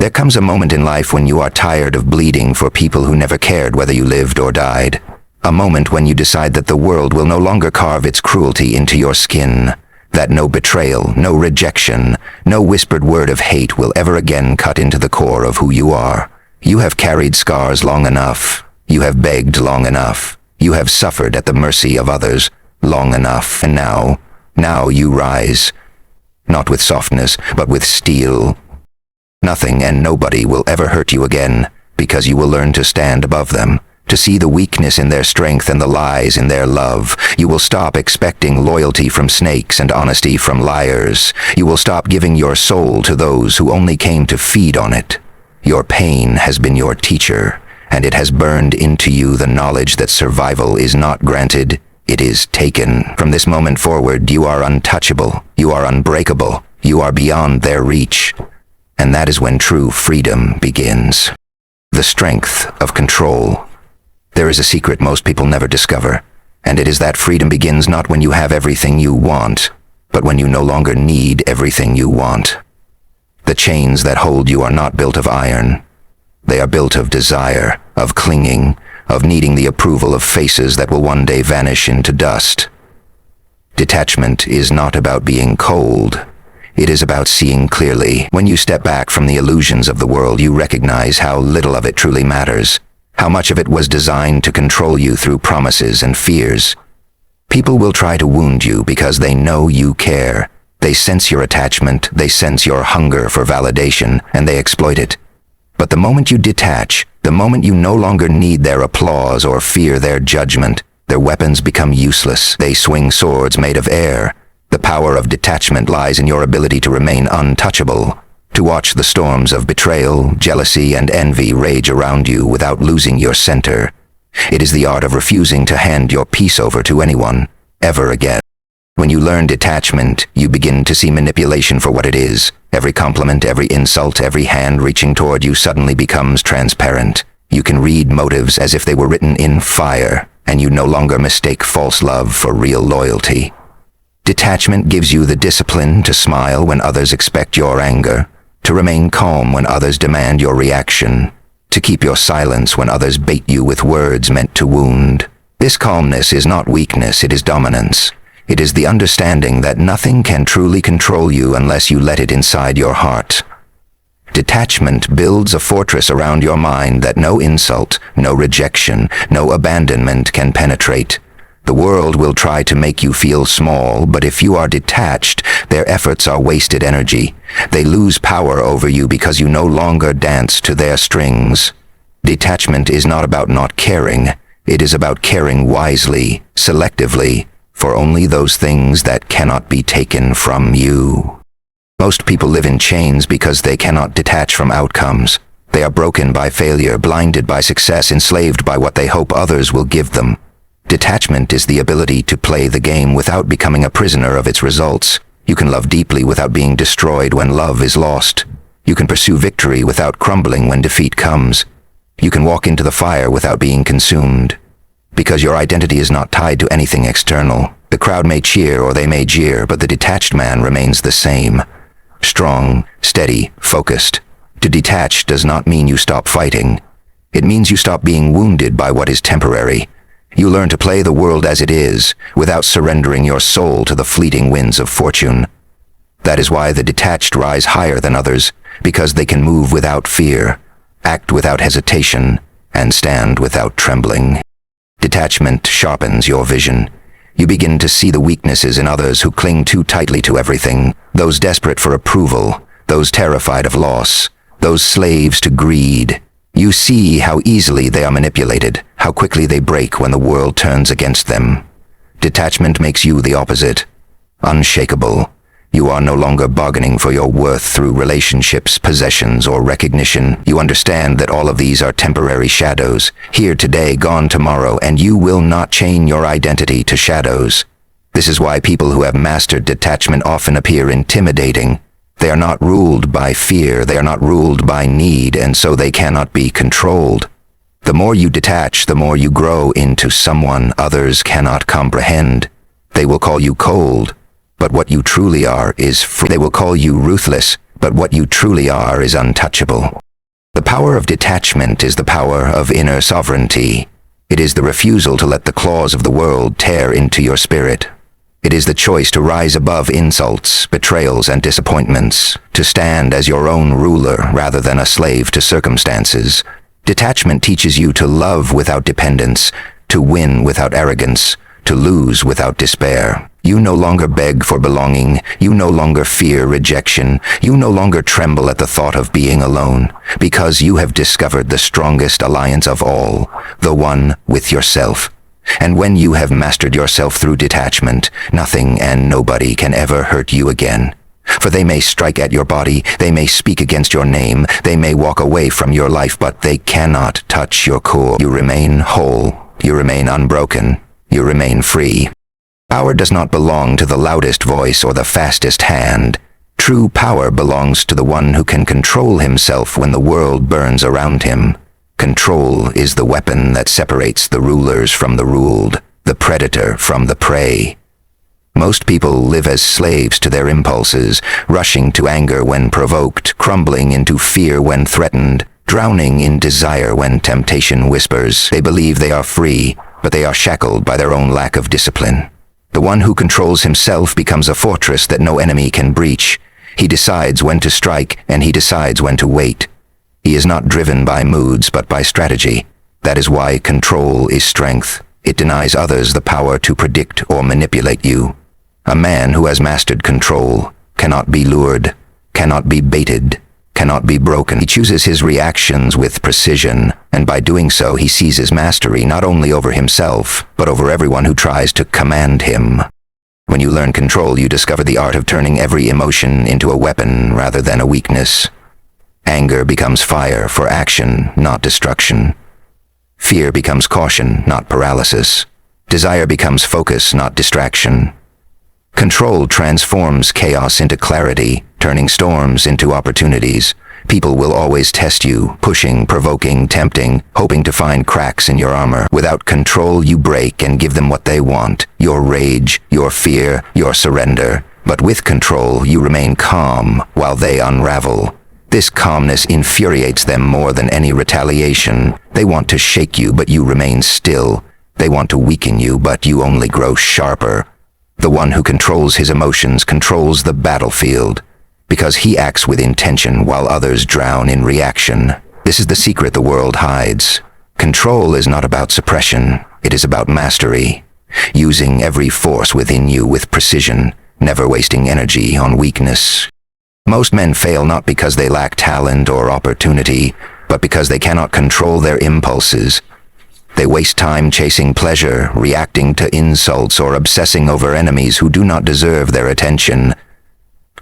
There comes a moment in life when you are tired of bleeding for people who never cared whether you lived or died. A moment when you decide that the world will no longer carve its cruelty into your skin, that no betrayal, no rejection, no whispered word of hate will ever again cut into the core of who you are. You have carried scars long enough. You have begged long enough. You have suffered at the mercy of others long enough. And now you rise. Not with softness, but with steel. Nothing and nobody will ever hurt you again, because you will learn to stand above them, to see the weakness in their strength and the lies in their love. You will stop expecting loyalty from snakes and honesty from liars. You will stop giving your soul to those who only came to feed on it. Your pain has been your teacher, and it has burned into you the knowledge that survival is not granted, it is taken. From this moment forward, you are untouchable, you are unbreakable, you are beyond their reach. And that is when true freedom begins. The strength of control. There is a secret most people never discover, and it is that freedom begins not when you have everything you want, but when you no longer need everything you want. The chains that hold you are not built of iron. They are built of desire, of clinging, of needing the approval of faces that will one day vanish into dust. Detachment is not about being cold. It is about seeing clearly. When you step back from the illusions of the world, you recognize how little of it truly matters, how much of it was designed to control you through promises and fears. People will try to wound you because they know you care. They sense your attachment, they sense your hunger for validation, and they exploit it. But the moment you detach, the moment you no longer need their applause or fear their judgment, their weapons become useless. They swing swords made of air. The power of detachment lies in your ability to remain untouchable, to watch the storms of betrayal, jealousy, and envy rage around you without losing your center. It is the art of refusing to hand your peace over to anyone, ever again. When you learn detachment, you begin to see manipulation for what it is. Every compliment, every insult, every hand reaching toward you suddenly becomes transparent. You can read motives as if they were written in fire, and you no longer mistake false love for real loyalty. Detachment gives you the discipline to smile when others expect your anger, to remain calm when others demand your reaction, to keep your silence when others bait you with words meant to wound. This calmness is not weakness, it is dominance. It is the understanding that nothing can truly control you unless you let it inside your heart. Detachment builds a fortress around your mind that no insult, no rejection, no abandonment can penetrate. The world will try to make you feel small, but if you are detached, their efforts are wasted energy. They lose power over you because you no longer dance to their strings. Detachment is not about not caring. It is about caring wisely, selectively, for only those things that cannot be taken from you. Most people live in chains because they cannot detach from outcomes. They are broken by failure, blinded by success, enslaved by what they hope others will give them. Detachment is the ability to play the game without becoming a prisoner of its results. You can love deeply without being destroyed when love is lost. You can pursue victory without crumbling when defeat comes. You can walk into the fire without being consumed. Because your identity is not tied to anything external. The crowd may cheer or they may jeer, but the detached man remains the same. Strong, steady, focused. To detach does not mean you stop fighting. It means you stop being wounded by what is temporary. You learn to play the world as it is, without surrendering your soul to the fleeting winds of fortune. That is why the detached rise higher than others, because they can move without fear, act without hesitation, and stand without trembling. Detachment sharpens your vision. You begin to see the weaknesses in others who cling too tightly to everything, those desperate for approval, those terrified of loss, those slaves to greed. You see how easily they are manipulated, how quickly they break when the world turns against them. Detachment makes you the opposite. Unshakable. You are no longer bargaining for your worth through relationships, possessions, or recognition. You understand that all of these are temporary shadows, here today, gone tomorrow, and you will not chain your identity to shadows. This is why people who have mastered detachment often appear intimidating. They are not ruled by fear, they are not ruled by need, and so they cannot be controlled. The more you detach, the more you grow into someone others cannot comprehend. They will call you cold, but what you truly are is free. They will call you ruthless, but what you truly are is untouchable. The power of detachment is the power of inner sovereignty. It is the refusal to let the claws of the world tear into your spirit. It is the choice to rise above insults, betrayals, and disappointments, to stand as your own ruler rather than a slave to circumstances. Detachment teaches you to love without dependence, to win without arrogance, to lose without despair. You no longer beg for belonging. You no longer fear rejection. You no longer tremble at the thought of being alone, because you have discovered the strongest alliance of all, the one with yourself. And when you have mastered yourself through detachment, nothing and nobody can ever hurt you again. For they may strike at your body, they may speak against your name, they may walk away from your life, but they cannot touch your core. You remain whole, you remain unbroken, you remain free. Power does not belong to the loudest voice or the fastest hand. True power belongs to the one who can control himself when the world burns around him. Control is the weapon that separates the rulers from the ruled, the predator from the prey. Most people live as slaves to their impulses, rushing to anger when provoked, crumbling into fear when threatened, drowning in desire when temptation whispers. They believe they are free, but they are shackled by their own lack of discipline. The one who controls himself becomes a fortress that no enemy can breach. He decides when to strike, and he decides when to wait. He is not driven by moods, but by strategy. That is why control is strength. It denies others the power to predict or manipulate you. A man who has mastered control cannot be lured, cannot be baited, cannot be broken. He chooses his reactions with precision, and by doing so he seizes mastery not only over himself, but over everyone who tries to command him. When you learn control, you discover the art of turning every emotion into a weapon rather than a weakness. Anger becomes fire for action, not destruction. Fear becomes caution, not paralysis. Desire becomes focus, not distraction. Control transforms chaos into clarity, turning storms into opportunities. People will always test you, pushing, provoking, tempting, hoping to find cracks in your armor. Without control, you break and give them what they want, your rage, your fear, your surrender. But with control, you remain calm while they unravel. This calmness infuriates them more than any retaliation. They want to shake you, but you remain still. They want to weaken you, but you only grow sharper. The one who controls his emotions controls the battlefield, because he acts with intention while others drown in reaction. This is the secret the world hides. Control is not about suppression, it is about mastery. Using every force within you with precision, never wasting energy on weakness. Most men fail not because they lack talent or opportunity, but because they cannot control their impulses. They waste time chasing pleasure, reacting to insults, or obsessing over enemies who do not deserve their attention.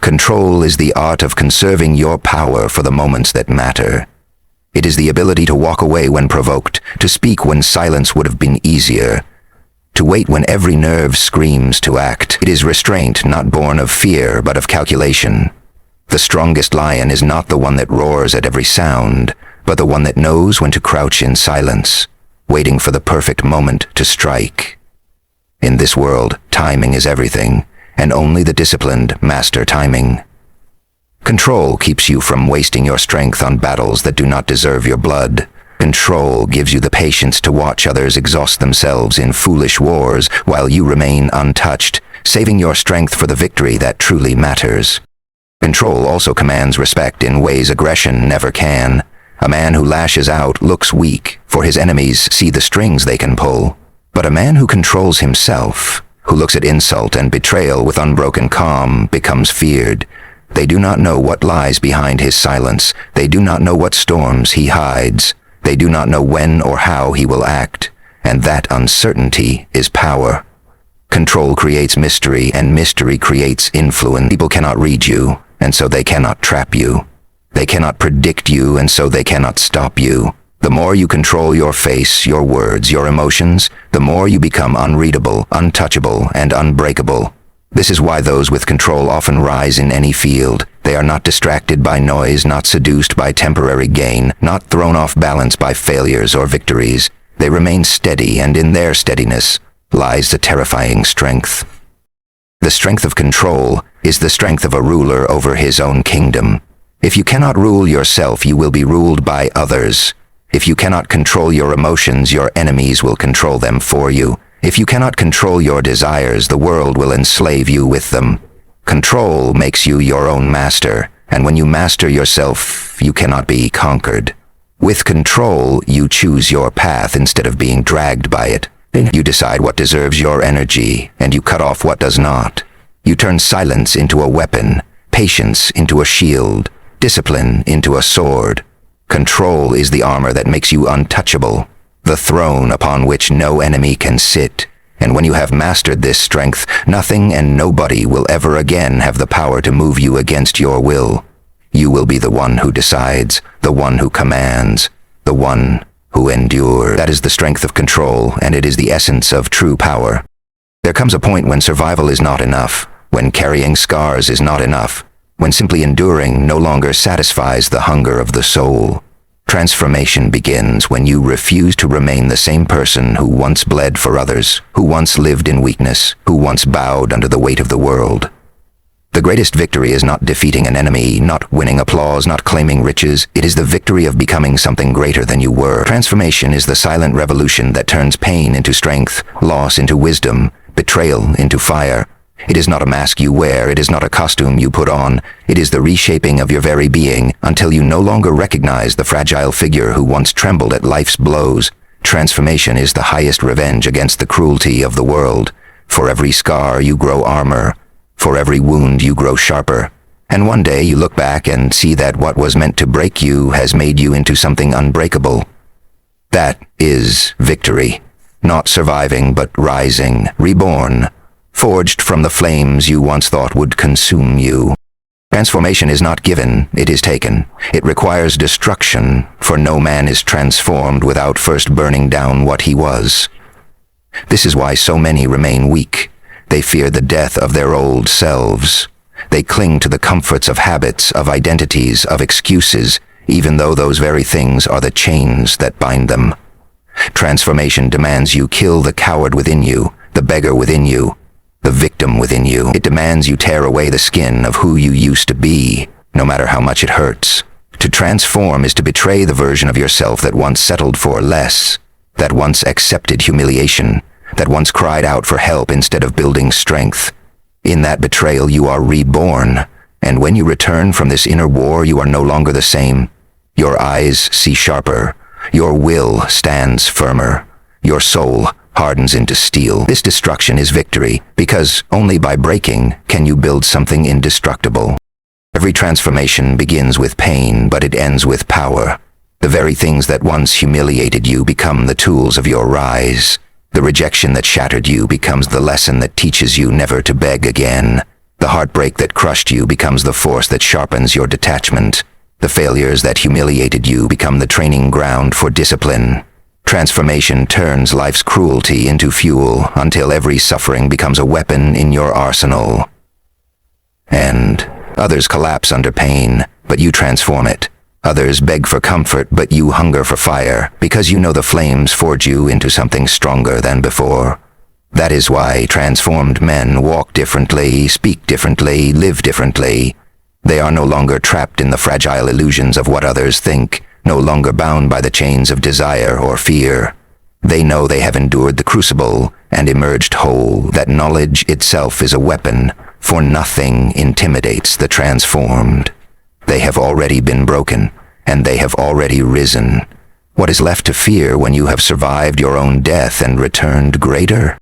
Control is the art of conserving your power for the moments that matter. It is the ability to walk away when provoked, to speak when silence would have been easier, to wait when every nerve screams to act. It is restraint not born of fear, but of calculation. The strongest lion is not the one that roars at every sound, but the one that knows when to crouch in silence, waiting for the perfect moment to strike. In this world, timing is everything, and only the disciplined master timing. Control keeps you from wasting your strength on battles that do not deserve your blood. Control gives you the patience to watch others exhaust themselves in foolish wars while you remain untouched, saving your strength for the victory that truly matters. Control also commands respect in ways aggression never can. A man who lashes out looks weak, for his enemies see the strings they can pull. But a man who controls himself, who looks at insult and betrayal with unbroken calm, becomes feared. They do not know what lies behind his silence. They do not know what storms he hides. They do not know when or how he will act. And that uncertainty is power. Control creates mystery, and mystery creates influence. People cannot read you, and so they cannot trap you. They cannot predict you, and so they cannot stop you. The more you control your face, your words, your emotions, the more you become unreadable, untouchable, and unbreakable. This is why those with control often rise in any field. They are not distracted by noise, not seduced by temporary gain, not thrown off balance by failures or victories. They remain steady, and in their steadiness lies the terrifying strength. The strength of control is the strength of a ruler over his own kingdom. If you cannot rule yourself, you will be ruled by others. If you cannot control your emotions, your enemies will control them for you. If you cannot control your desires, the world will enslave you with them. Control makes you your own master, and when you master yourself, you cannot be conquered. With control, you choose your path instead of being dragged by it. You decide what deserves your energy, and you cut off what does not. You turn silence into a weapon, patience into a shield, discipline into a sword. Control is the armor that makes you untouchable, the throne upon which no enemy can sit. And when you have mastered this strength, nothing and nobody will ever again have the power to move you against your will. You will be the one who decides, the one who commands, the one who endures. That is the strength of control, and it is the essence of true power. There comes a point when survival is not enough, when carrying scars is not enough, when simply enduring no longer satisfies the hunger of the soul. Transformation begins when you refuse to remain the same person who once bled for others, who once lived in weakness, who once bowed under the weight of the world. The greatest victory is not defeating an enemy, not winning applause, not claiming riches. It is the victory of becoming something greater than you were. Transformation is the silent revolution that turns pain into strength, loss into wisdom, betrayal into fire. It is not a mask you wear, it is not a costume you put on. It is the reshaping of your very being until you no longer recognize the fragile figure who once trembled at life's blows. Transformation is the highest revenge against the cruelty of the world. For every scar you grow armor. For every wound you grow sharper. And one day you look back and see that what was meant to break you has made you into something unbreakable. That is victory. Not surviving, but rising, reborn, forged from the flames you once thought would consume you. Transformation is not given, it is taken. It requires destruction, for no man is transformed without first burning down what he was. This is why so many remain weak. They fear the death of their old selves. They cling to the comforts of habits, of identities, of excuses, even though those very things are the chains that bind them. Transformation demands you kill the coward within you, the beggar within you, the victim within you. It demands you tear away the skin of who you used to be, no matter how much it hurts. To transform is to betray the version of yourself that once settled for less, that once accepted humiliation, that once cried out for help instead of building strength. In that betrayal you are reborn, and when you return from this inner war you are no longer the same. Your eyes see sharper, your will stands firmer, your soul hardens into steel. This destruction is victory, because only by breaking can you build something indestructible. Every transformation begins with pain, but it ends with power. The very things that once humiliated you become the tools of your rise. The rejection that shattered you becomes the lesson that teaches you never to beg again. The heartbreak that crushed you becomes the force that sharpens your detachment. The failures that humiliated you become the training ground for discipline. Transformation turns life's cruelty into fuel until every suffering becomes a weapon in your arsenal. And others collapse under pain, but you transform it. Others beg for comfort, but you hunger for fire, because you know the flames forge you into something stronger than before. That is why transformed men walk differently, speak differently, live differently. They are no longer trapped in the fragile illusions of what others think, no longer bound by the chains of desire or fear. They know they have endured the crucible and emerged whole, that knowledge itself is a weapon, for nothing intimidates the transformed. They have already been broken, and they have already risen. What is left to fear when you have survived your own death and returned greater?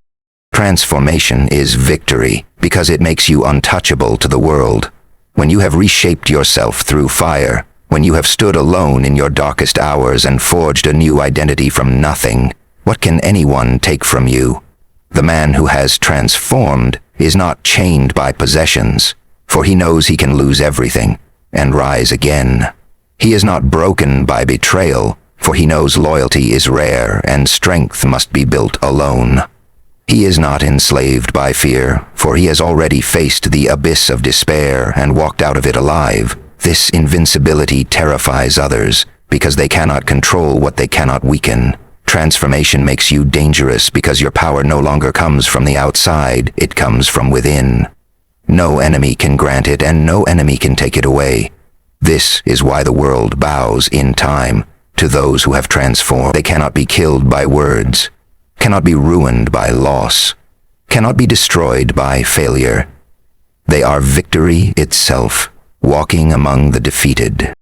Transformation is victory, because it makes you untouchable to the world. When you have reshaped yourself through fire, when you have stood alone in your darkest hours and forged a new identity from nothing, what can anyone take from you? The man who has transformed is not chained by possessions, for he knows he can lose everything and rise again. He is not broken by betrayal, for he knows loyalty is rare and strength must be built alone. He is not enslaved by fear, for he has already faced the abyss of despair and walked out of it alive. This invincibility terrifies others, because they cannot control what they cannot weaken. Transformation makes you dangerous because your power no longer comes from the outside, it comes from within. No enemy can grant it, and no enemy can take it away. This is why the world bows in time to those who have transformed. They cannot be killed by words, cannot be ruined by loss, cannot be destroyed by failure. They are victory itself, walking among the defeated.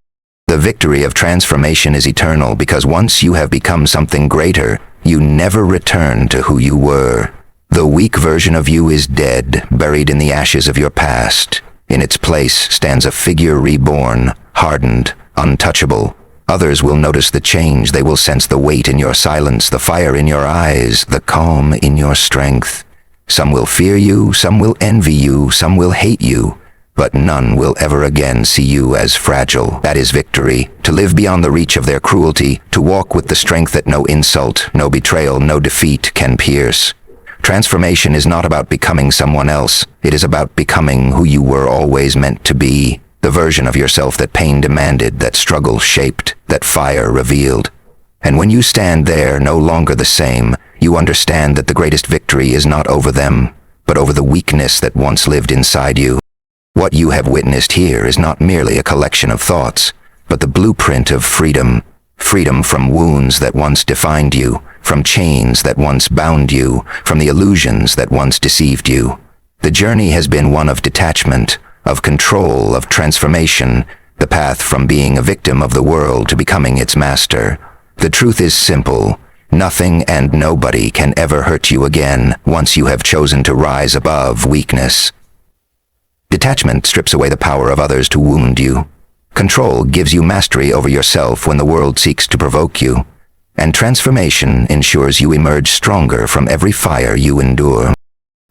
The victory of transformation is eternal because once you have become something greater, you never return to who you were. The weak version of you is dead, buried in the ashes of your past. In its place stands a figure reborn, hardened, untouchable. Others will notice the change. They will sense the weight in your silence, the fire in your eyes, the calm in your strength. Some will fear you, some will envy you, some will hate you, but none will ever again see you as fragile. That is victory, to live beyond the reach of their cruelty, to walk with the strength that no insult, no betrayal, no defeat can pierce. Transformation is not about becoming someone else. It is about becoming who you were always meant to be, the version of yourself that pain demanded, that struggle shaped, that fire revealed. And when you stand there, no longer the same, you understand that the greatest victory is not over them, but over the weakness that once lived inside you. What you have witnessed here is not merely a collection of thoughts, but the blueprint of freedom. Freedom from wounds that once defined you, from chains that once bound you, from the illusions that once deceived you. The journey has been one of detachment, of control, of transformation, the path from being a victim of the world to becoming its master. The truth is simple. Nothing and nobody can ever hurt you again once you have chosen to rise above weakness. Detachment strips away the power of others to wound you. Control gives you mastery over yourself when the world seeks to provoke you. And transformation ensures you emerge stronger from every fire you endure.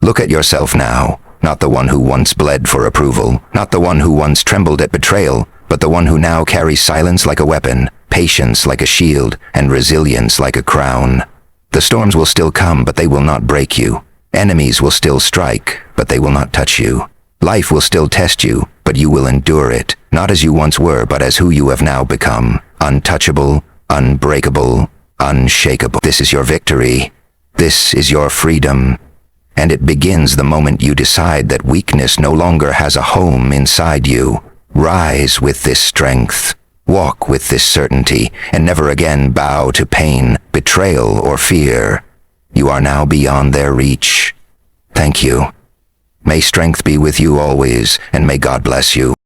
Look at yourself now, not the one who once bled for approval, not the one who once trembled at betrayal, but the one who now carries silence like a weapon, patience like a shield, and resilience like a crown. The storms will still come, but they will not break you. Enemies will still strike, but they will not touch you. Life will still test you, but you will endure it, not as you once were, but as who you have now become. Untouchable, unbreakable, unshakable. This is your victory. This is your freedom. And it begins the moment you decide that weakness no longer has a home inside you. Rise with this strength. Walk with this certainty, and never again bow to pain, betrayal, or fear. You are now beyond their reach. Thank you. May strength be with you always, and may God bless you.